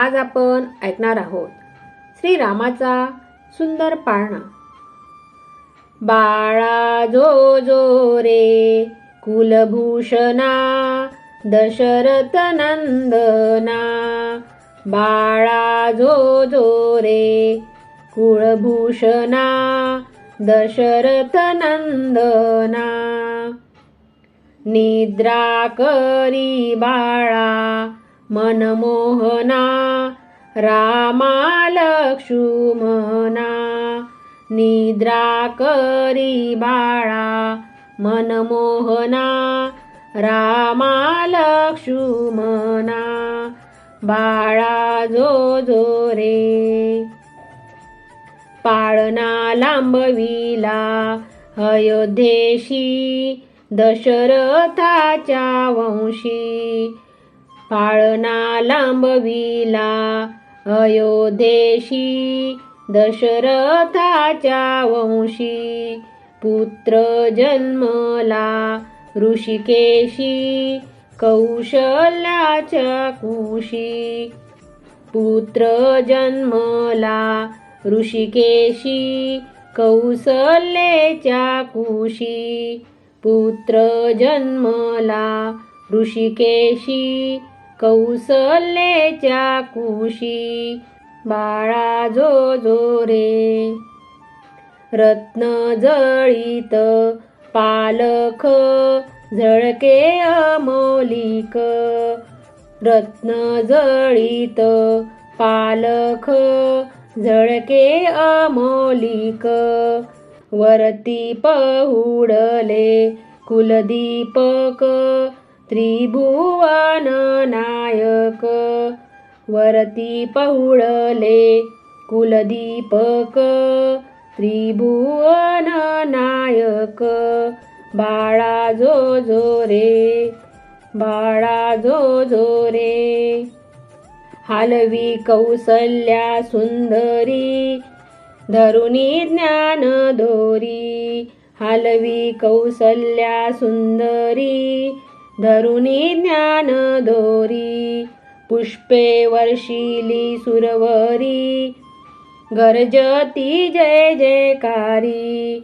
आज आपण ऐकणार आहोत श्रीरामाचा सुंदर पाळणा। बाळा जो जो रे कुलभूषणा दशरथ नंदना, बाळा जो जो रे कुलभूषणा दशरथ नंदना, निद्रा करी बाळा मनमोहना रामा लक्ष्मणा, निद्रा करी बाळा मनमोहना रामा लक्ष्मणा, बाळा जो जो रे पाळणा लांबविला अयोध्येशी दशरथाच्या वंशी, पाळणा लांबविला अयोध्येशी दशरथाच्या वंशी, पुत्र जन्मला ऋषिकेशी कौशल्याच्या कुशी, पुत्र जन्मला ऋषिकेशी कौशल्याच्या कुशी, पुत्र जन्मला ऋषिकेशी कौशल्याच्या कुशी, बाळा जो जो रे रत्न जळीत पालख झळके अमोलिक, रत्न जळीत पालख झळके अमोलिक, वरती पहुडले कुलदीपक त्रिभुवन नायक, वरती पहुडले कुलदीपक त्रिभुवन नायक, बाळा जो जो रे बाळा जो जो रे, हालवी कौसल्या सुंदरी धरुनी ज्ञान दोरी, हालवी कौसल्या सुंदरी धरुनी ज्ञान दोरी, पुष्पे वर्षिली सुरवरी गर्जती जय जयकारी,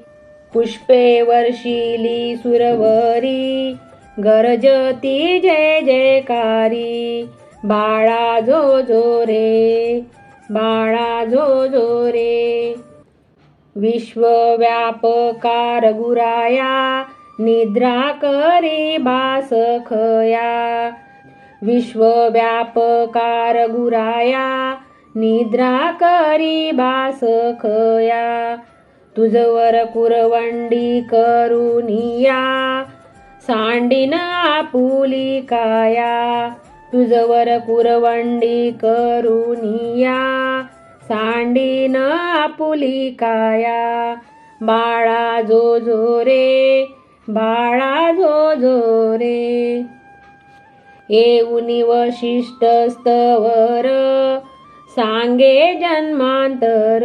पुष्पे वर्षिली सुरवरी गर्जती जय जयकारी, बाळा जो जो रे बाळा जो जो रे, विश्वव्यापका रघुराया निद्रा करी बासखया, विश्वव्यापका रघुराया निद्रा करी बासखया, तुझवर कुरवंडी करुनिया सांडीन आपुली काया, तुझवर कुरवंडी करुनिया सांडीन आपुली काया, बाळा जो जो रे बाळा जो जो रे, येऊनी वशिष्ठ स्तवर सांगे जन्मांतर,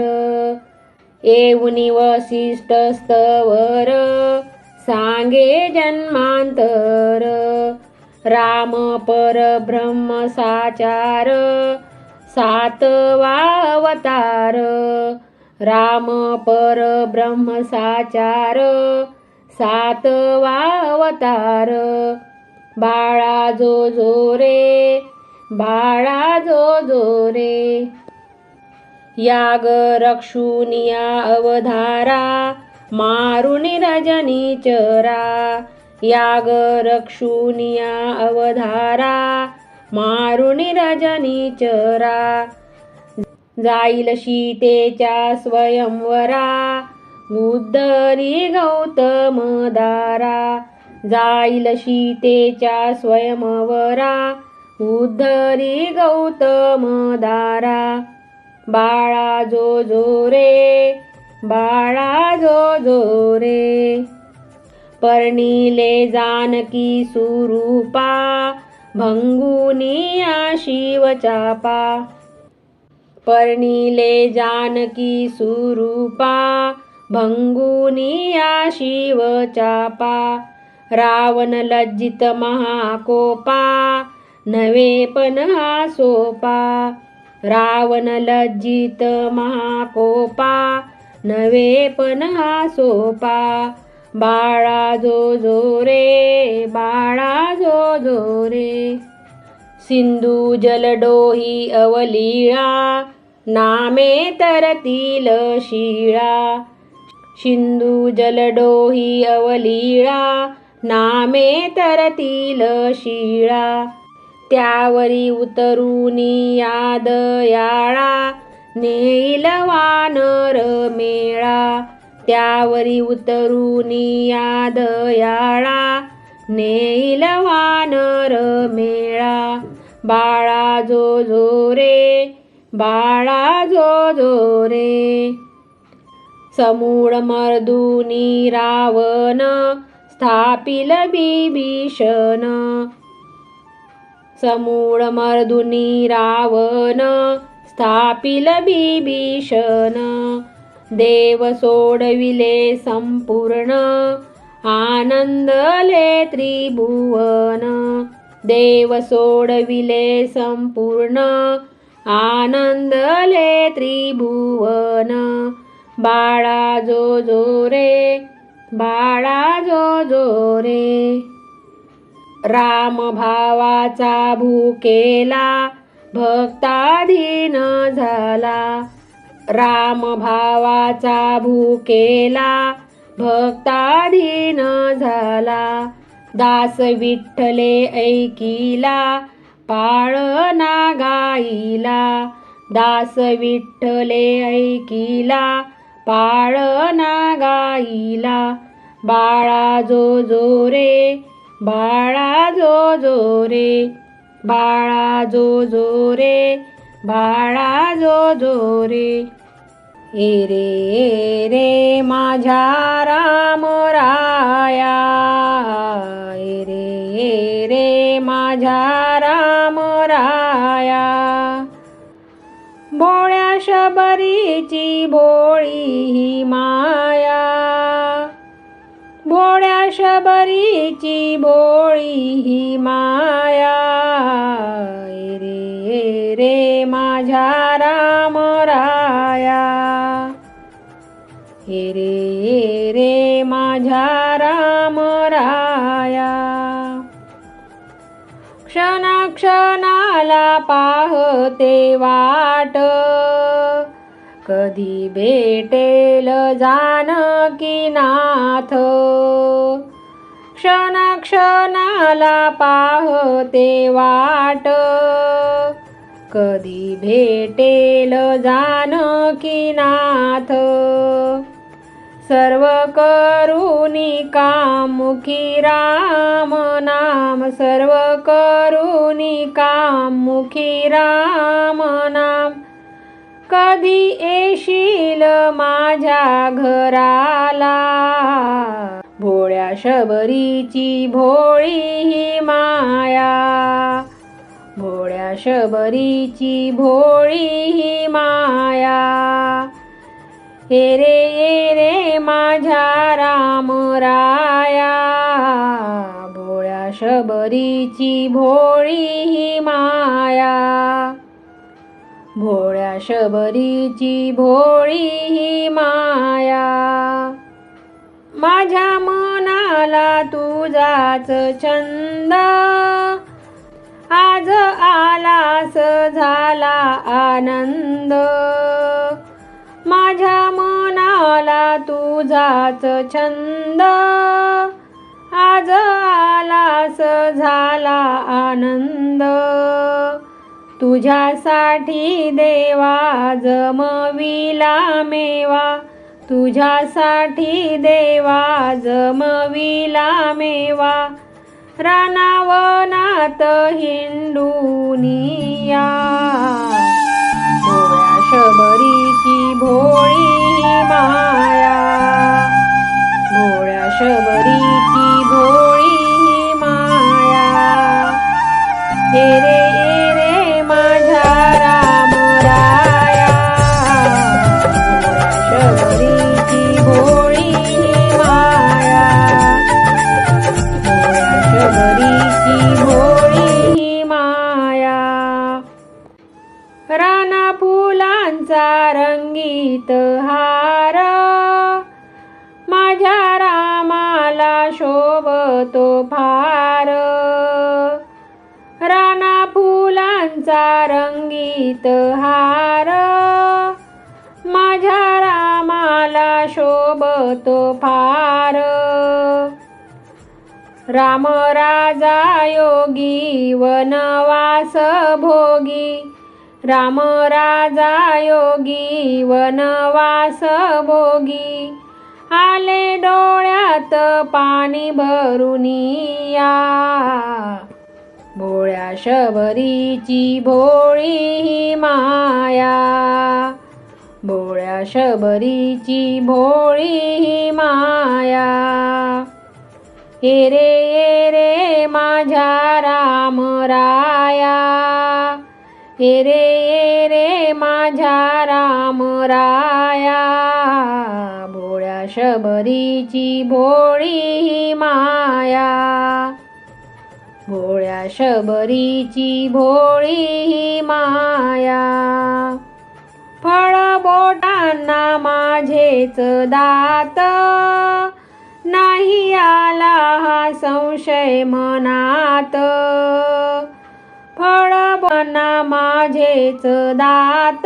येऊनी वशिष्ठ स्तवर सांगे जन्मांतर, राम परब्रह्म साचार सातवा अवतार, राम परब्रह्म साचार सातवा अवतार, बाळा जो जो रे बाळा जो जो रे, याग रक्षुनिया अवधारा मारुनी रजनी चरा, याग रक्षुनिया अवधारा मारुनी रजनी चरा, जाईल सीतेच्या स्वयंवरा उद्धरी गौतम दारा, जाईल सीतेच्या स्वयंवरा उद्धरी गौतम दारा, बाळा जो जो रे बाळा जो जो रे, पर्णिले जानकी सुरूपा भंगुनिया शिवचापा, पर्णिले जानकी सुरूपा भंगुनिया शिवचापा, रावण लज्जित महाकोपा नवे पण हा सोपा, रावण लज्जित महाकोपा, नवे पण हा सोपा. बाळा जो जो रे, बाळा जो जो रे. सिंधू जलडोही अवलीळा, नामे तरतील शिळा. सिंधू जलडोही अवलीळा, नामे तरतील शिळा. त्यावरी उतरुनी याद याळा, नेईल वानर मेळा. त्यावरी उतरुनी याद याळा, नेईल वानर मेळा. बाळा जो जो रे, बाळा जो जो रे. समूळ मर्दुनी रावण, स्थापिल बिभीषण. समूळ मर्दुनी रावण, स्थापिल बिभीषण. देव सोडविले संपूर्ण, आनंदले त्रिभुवन. देव सोडविले संपूर्ण, आनंदले त्रिभुवन. बाळा जो जो रे, बाळा जो जो रे. राम भावाचा भूकेला, भक्ताधीन झाला. राम भावाचा भूकेला, भक्ताधीन झाला. दास विठ्ठले ऐकिला, पाळणा गाईला. दास विठ्ठले ऐकिला, पाळणा गाईला. बाळा जो जो रे, बाळा जो जो रे. बाळा जो जो रे, बाळा जो जो रे. ए रे माझ्या राम राया, ए रे माझ्या राम राया. भोळ्या शबरीची भोळी ही माया, भोळ्या शबरीची भोळी ही माया. ए रे माझ्या राम राया, ए रे माझ्या राम राया. क्षणाक्षणाला पाहते वाट, कधी भेटेल जानकीनाथ. क्षणाक्षणाला पाहते वाट, कधी भेटेल जानकीनाथ. सर्व करुणी कामुखी राम नाम, सर्व करुणी कामुखी राम नाम. कधी येशील माझ्या घराला, भोळ्या शबरीची भोळी ही माया. भोळ्या शबरीची भोळी ही माया. ए रे माझ्या राम राया, भोळ्या शबरीची भोळी ही माया. भोळ्या शबरीची भोळी ही माया. माझ्या मनाला तुझाच छंद, आज आलास झाला आनंद. माझ्या मनाला तुझाच छंद, आज आलास झाला आनंद. तुझ्यासाठी देवा जमविला मेवा, तुझ्यासाठी देवा जमविला मेवा. रानावनात हिंडूनिया, भोळ्या शबरीची भोळी ही माया. भोळ्या शबरीची भोळी ही माया. ए रे माझ्या राम राया, भोळ्या शबरीची भोळी ही माया. भोळ्या शबरीची भोळी ही माया. राना फुलांचा रंगीत हार माझ्या रामाला शोभतो फार. राना फुलांचा रंगीत हार माझ्या रामाला शोभतो फार. राम राजा योगी वनवास भोगी, राम राजा योगी वनवास भोगी, आले डोळ्यात पाणी भरून या. भोळ्या शबरीची भोळी ही माया, भोळ्या शबरीची भोळी ही माया. ये रे माझ्या राम राया, ये रे माझ्या राम राया. भोळ्या शबरीची भोळी ही माया, भोळ्या शबरीची भोळी ही माया. फळ बोटांना माझेच दात, नाही आला हा संशय मनात. फळ बोटांना माझेच दात,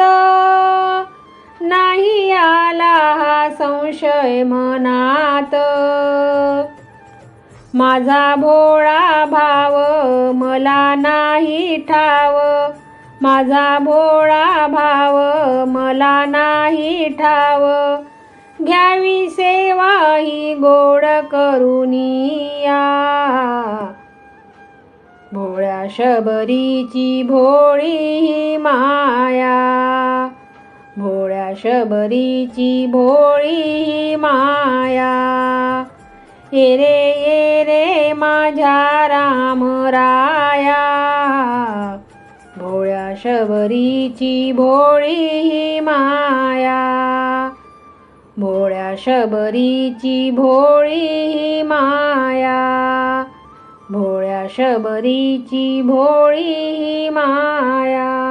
नाही आला हा संशय मनात. माझा भोळा भाव मला नाही ठाव, माझा भोळा भाव मला नाही ठाव. घ्यावी सेवा ही गोड करून या. भोळ्या शबरीची भोळी ही माया, भोळ्या शबरीची भोळी ही माया. ये रे माझ्या राम राया, भोळ्या शबरीची भोळी ही माया, भोळ्या शबरीची भोळी ही माया, भोळ्या शबरीची भोळी ही माया.